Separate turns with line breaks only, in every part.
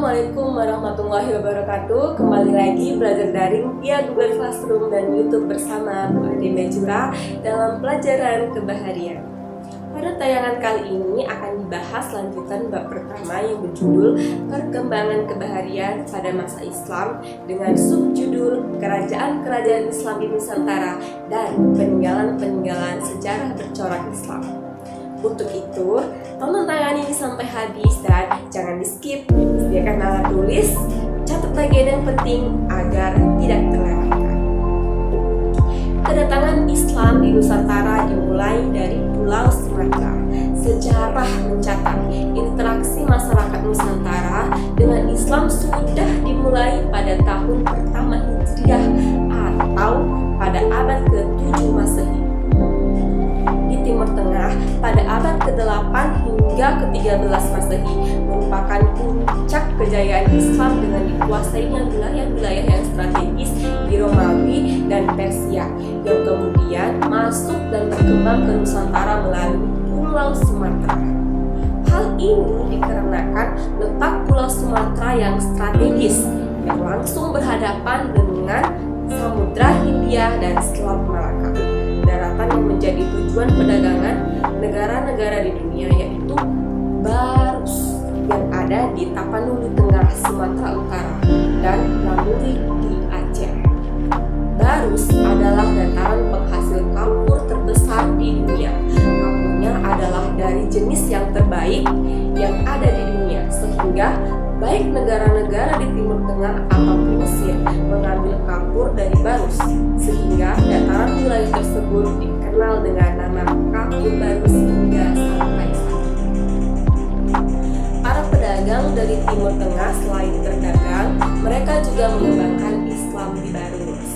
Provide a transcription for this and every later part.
Assalamualaikum warahmatullahi wabarakatuh. Kembali lagi belajar daring via Google Classroom dan YouTube bersama Bu Ade Mejura dalam pelajaran kebaharian. Pada tayangan kali ini akan dibahas lanjutan bab pertama yang berjudul Perkembangan Kebaharian pada Masa Islam dengan subjudul Kerajaan-Kerajaan Islam di Nusantara dan Peninggalan-peninggalan Sejarah Bercorak Islam. Untuk itu, tonton tayangan ini sampai habis dan jangan di-skip. Sediakan alat tulis, catat bagian yang penting agar tidak terlewatkan. Kedatangan Islam di Nusantara dimulai dari Pulau Sumatera. Sejarah mencatat interaksi masyarakat Nusantara dengan Islam sudah dimulai pada tahun pertama Hijriah atau pada abad ke-7 Masehi. Di Timur Tengah pada abad ke-8 hingga ke-13 Masehi merupakan puncak kejayaan Islam dengan dikuasainya wilayah-wilayah yang strategis di Romawi dan Persia yang kemudian masuk dan berkembang ke Nusantara melalui Pulau Sumatera. Hal ini dikarenakan letak Pulau Sumatera yang strategis yang langsung berhadapan dengan Samudra Hindia dan Selat Malaka, daratan yang menjadi tujuan perdagangan negara-negara di dunia, yaitu Barus yang ada di Tapanuli Tengah, Sumatera Utara, dan Lamuri di Aceh. Barus adalah dataran penghasil kapur terbesar di dunia. Kapurnya adalah dari jenis yang terbaik yang ada di dunia, sehingga baik negara-negara di Timur Tengah ataupun Mesir mengambil kapur dari Barus, sehingga dataran wilayah tersebut dikenal dengan nama Kapur Barus hingga sampai saat ini. Para pedagang dari Timur Tengah selain berdagang, mereka juga mengembangkan Islam di Barus.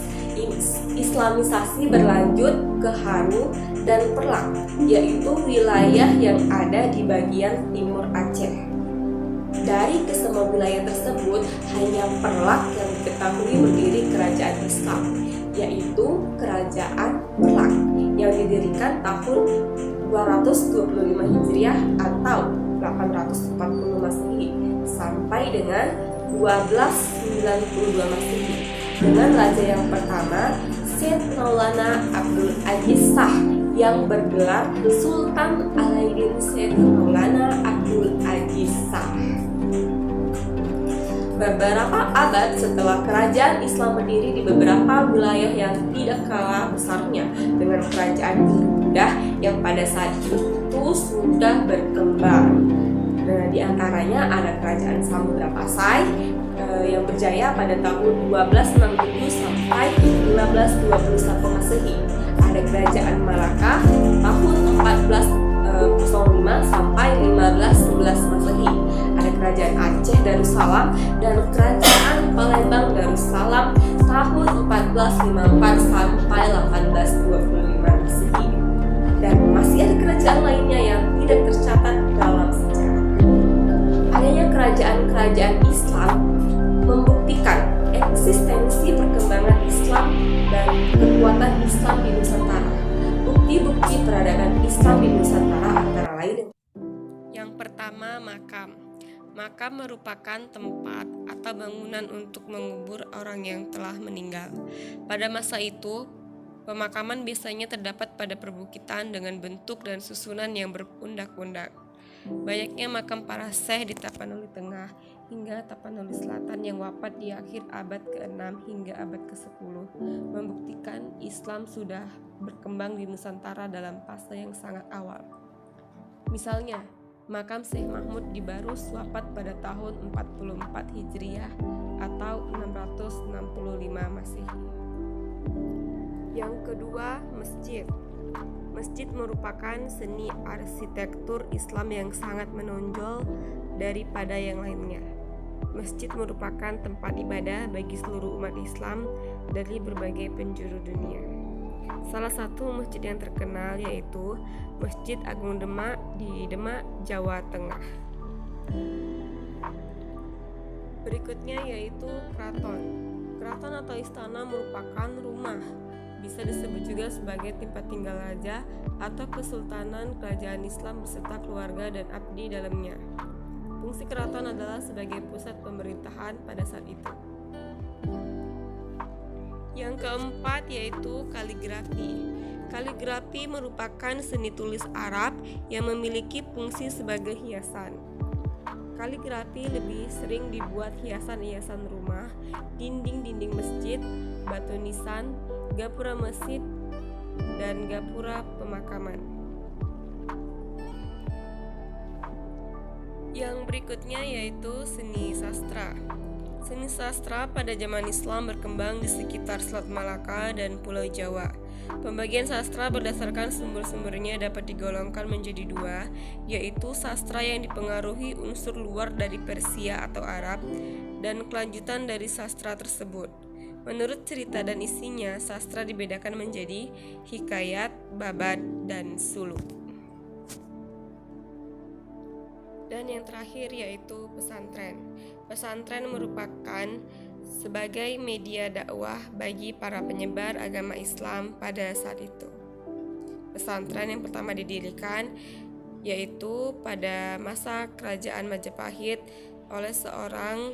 Islamisasi berlanjut ke Haru dan Perlak, yaitu wilayah yang ada di bagian timur Aceh. Dari kesemua wilayah tersebut, hanya Perlak yang diketahui berdiri kerajaan Islam, yaitu Kerajaan Perlak yang didirikan tahun 225 Hijriah atau 840 Masehi sampai dengan 1292 Masehi dengan raja yang pertama, Syed Maulana Abdul Aziz Shah yang bergelar Sultan Alauddin Syed Maulana Abdul Aziz Shah. Beberapa abad setelah kerajaan Islam berdiri di beberapa wilayah yang tidak kalah besarnya dengan kerajaan Buddha yang pada saat itu sudah berkembang. Nah, di antaranya ada kerajaan Samudra Pasai yang berjaya pada tahun 1267 sampai 1521 Masehi. Ada kerajaan Malaka tahun 1405 sampai 1511 Masehi. Ada kerajaan Aceh Darussalam dan kerajaan Palembang Darussalam tahun 1454 sampai 1825 Masehi. Dan masih ada kerajaan lainnya yang tidak tercatat dalam sejarah. Adanya kerajaan-kerajaan Islam membuktikan eksistensi perkembangan Islam dan kekuatan Islam di Nusantara. Bukti-bukti peradaban Islam di Nusantara antara lain.
Yang pertama, makam. Makam merupakan tempat atau bangunan untuk mengubur orang yang telah meninggal. Pada masa itu, pemakaman biasanya terdapat pada perbukitan dengan bentuk dan susunan yang berpundak-pundak. Banyaknya makam para syekh di Tapanuli Tengah hingga Tapanuli Selatan yang wafat di akhir abad ke-6 hingga abad ke-10 membuktikan Islam sudah berkembang di Nusantara dalam fase yang sangat awal. Misalnya, makam Syekh Mahmud di Barus wafat pada tahun 44 Hijriah atau 665 Masehi. Yang kedua, masjid. Masjid merupakan seni arsitektur Islam yang sangat menonjol daripada yang lainnya. Masjid merupakan tempat ibadah bagi seluruh umat Islam dari berbagai penjuru dunia. Salah satu masjid yang terkenal yaitu Masjid Agung Demak di Demak, Jawa Tengah. Berikutnya yaitu keraton. Keraton atau istana merupakan rumah, bisa disebut juga sebagai tempat tinggal raja atau kesultanan kerajaan Islam beserta keluarga dan abdi dalamnya. Fungsi keraton adalah sebagai pusat pemerintahan pada saat itu. Yang keempat yaitu kaligrafi. Kaligrafi merupakan seni tulis Arab yang memiliki fungsi sebagai hiasan. Kaligrafi lebih sering dibuat hiasan-hiasan rumah, dinding-dinding masjid, batu nisan, gapura masjid, dan gapura pemakaman. Yang berikutnya yaitu seni sastra. Seni sastra pada zaman Islam berkembang di sekitar Selat Malaka dan Pulau Jawa. Pembagian sastra berdasarkan sumber-sumbernya dapat digolongkan menjadi dua, yaitu sastra yang dipengaruhi unsur luar dari Persia atau Arab, dan kelanjutan dari sastra tersebut. Menurut cerita dan isinya, sastra dibedakan menjadi hikayat, babad, dan suluk. Dan yang terakhir yaitu pesantren. Pesantren merupakan sebagai media dakwah bagi para penyebar agama Islam pada saat itu. Pesantren yang pertama didirikan yaitu pada masa kerajaan Majapahit oleh seorang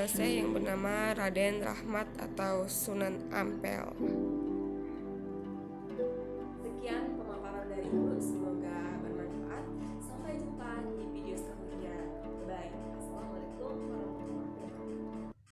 syekh yang bernama Raden Rahmat atau Sunan Ampel.